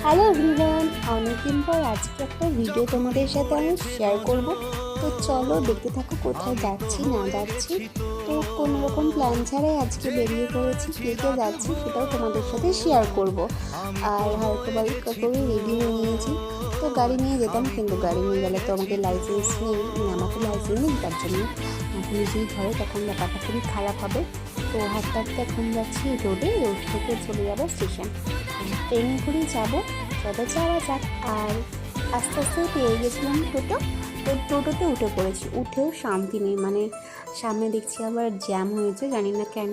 Hello everyone, অনেকদিন পর আজকে একটা ভিডিও তোমাদের সাথে আমি শেয়ার করব। তো চলো দেখতে থাকো কোথায় যাচ্ছি না যাচ্ছি। তো কোনো রকম প্ল্যান ছাড়াই আজকে বেরিয়ে পড়েছি, কে কে যাচ্ছি সেটাও তোমাদের সাথে শেয়ার করব। আর হালকা বালকা করে রেডি হয়ে নিয়েছি। তো গাড়ি নিয়ে যেতাম, কিন্তু গাড়ি নিয়ে গেলে তো আমাকে লাইসেন্স নেই, আমাকে লাইসেন্স নেই, তার জন্য পুলিশই ধরে, তখন ব্যাপারটা খুবই খারাপ হবে। তো হাঁটতে হাঁটতে এখন যাচ্ছি রোডে, রোড থেকে চলে যাবো স্টেশন। ট্রেন করেই যাবো, চলো যাওয়া যাক। আর আস্তে আস্তে পেয়ে গেছিলাম টোটো। তো টোটোতে উঠে পড়েছি, উঠেও শান্তি নেই, মানে সামনে দেখছি আবার জ্যাম হয়েছে, জানি না কেন।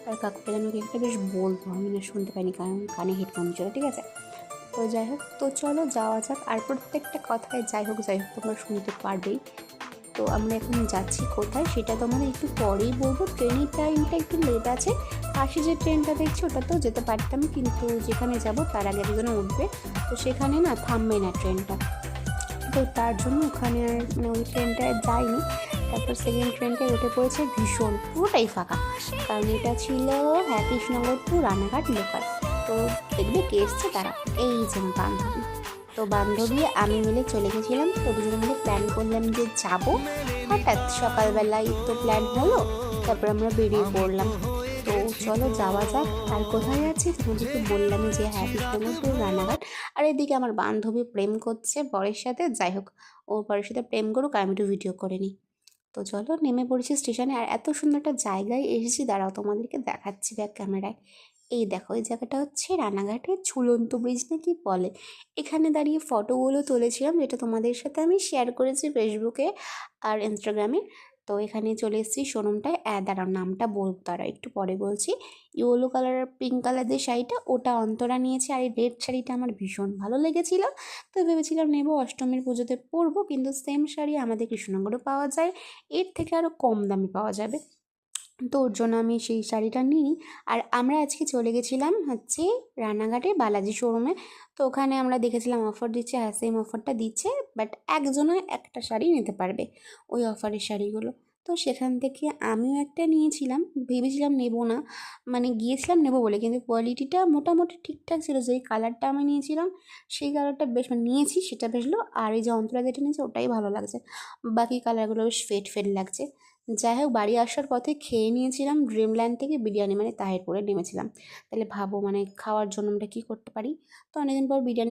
আর কাকুটা যেন একটা বেশ বলতো, আমি না শুনতে পাইনি কারণ কানে হেডফোন ছিল, ঠিক আছে। তো যাই হোক, তো চলো যাওয়া যাক। আর প্রত্যেকটা কথায় যাই হোক তোমরা শুনতে পারবেই। তো আমরা এখন যাচ্ছি কোথায় সেটা তোমাদের একটু পরেই বলবো। ট্রেনের টাইমটা একটু লেট আছে। পাশে যে ট্রেনটা দেখছি ওটাতেও যেতে পারতাম, কিন্তু যেখানে যাব তার আগে একজন উঠবে, তো সেখানে না থামবে না ট্রেনটা। তো তার জন্য ওখানে আর মানে ওই ট্রেনটায় যাইনি। তারপর সেকেন্ড ট্রেনটায় উঠে পড়েছে, ভীষণ পুরোটাই ফাঁকা, কারণ এটা ছিল কৃষ্ণনগর টু রানাঘাট লোকাল। তো দেখবে কে এসছে তারা, এই যে আমার বান্ধবী। তো বান্ধবী আমি মিলে চলে গেছিলাম। তো দুজনে মিলে প্ল্যান করলাম যে যাব, হঠাৎ সকালবেলায় তো প্ল্যান হলো, তারপর আমরা বেরিয়ে পড়লাম। তো চলো যাওয়া যাক। আর কোথায় যাচ্ছি তোমাদেরকে বললাম যে হ্যাঁ, কৃষ্ণনগর টু রানাঘাট। আর এদিকে আমার বান্ধবী প্রেম করছে বরের সাথে, যাই হোক ও বরের সাথে প্রেম করুক, আমি একটু ভিডিও করে নিই। তো চলো নেমে পড়েছি স্টেশনে। আর এত সুন্দর একটা জায়গায় এসেছি, দাঁড়াও তোমাদেরকে দেখাচ্ছি ব্যাক ক্যামেরায়। এই দেখো, এই জায়গাটা হচ্ছে রানাঘাটের ঝুলন্ত ব্রিজ না কি বলে। এখানে দাঁড়িয়ে ফটোগুলো তুলেছিলাম, যেটা তোমাদের সাথে আমি শেয়ার করেছি ফেসবুকে আর ইনস্টাগ্রামে। তো এখানে চলে এসেছি শোরুমটায়। দাঁড়াও নামটা বলবো, তারা একটু পরে বলছি। ইয়েলো কালার আর পিঙ্ক কালার যে শাড়িটা, ওটা অন্তরা নিয়েছে, আর এই রেড শাড়িটা আমার ভীষণ ভালো লেগেছিল। তো ভেবেছিলাম নেবো, অষ্টমীর পুজোতে পরবো, কিন্তু সেম শাড়ি আমাদের কৃষ্ণনগরে পাওয়া যায়, এর থেকে আরও কম দামে পাওয়া যাবে। তো ওর জন্য আমি সেই শাড়িটা নিই। আর আমরা আজকে চলে গেছিলাম হচ্ছে রানাঘাটে বালাজি শোরুমে। তো ওখানে আমরা দেখেছিলাম অফার দিচ্ছে, হ্যাঁ সেম অফারটা দিচ্ছে, বাট একজনে একটা শাড়ি নিতে পারবে ওই অফারের শাড়িগুলো। তো সেখান থেকে আমিও একটা নিয়েছিলাম, ভেবেছিলাম নেবো না, মানে গিয়েছিলাম নেবো বলে, কিন্তু কোয়ালিটিটা মোটামুটি ঠিকঠাক ছিল। যেই কালারটা আমি নিয়েছিলাম সেই কালারটা বেশ, মানে নিয়েছি সেটা বেশলো। আর এই যে অন্তরা যেটা নিয়েছে ওটাই ভালো লাগছে, বাকি কালারগুলো বেশ ফেড ফেড লাগছে। যাই হোক, বাড়ি আসার পথে খেয়ে নিয়েছিলাম ড্রিমল্যান্ড থেকে বিরিয়ানি, মানে তাহিরপুরে নেমেছিলাম। তাহলে ভাবো মানে খাওয়ার জন্য আমরা কী করতে পারি। তো অনেকদিন পর বিরিয়ানি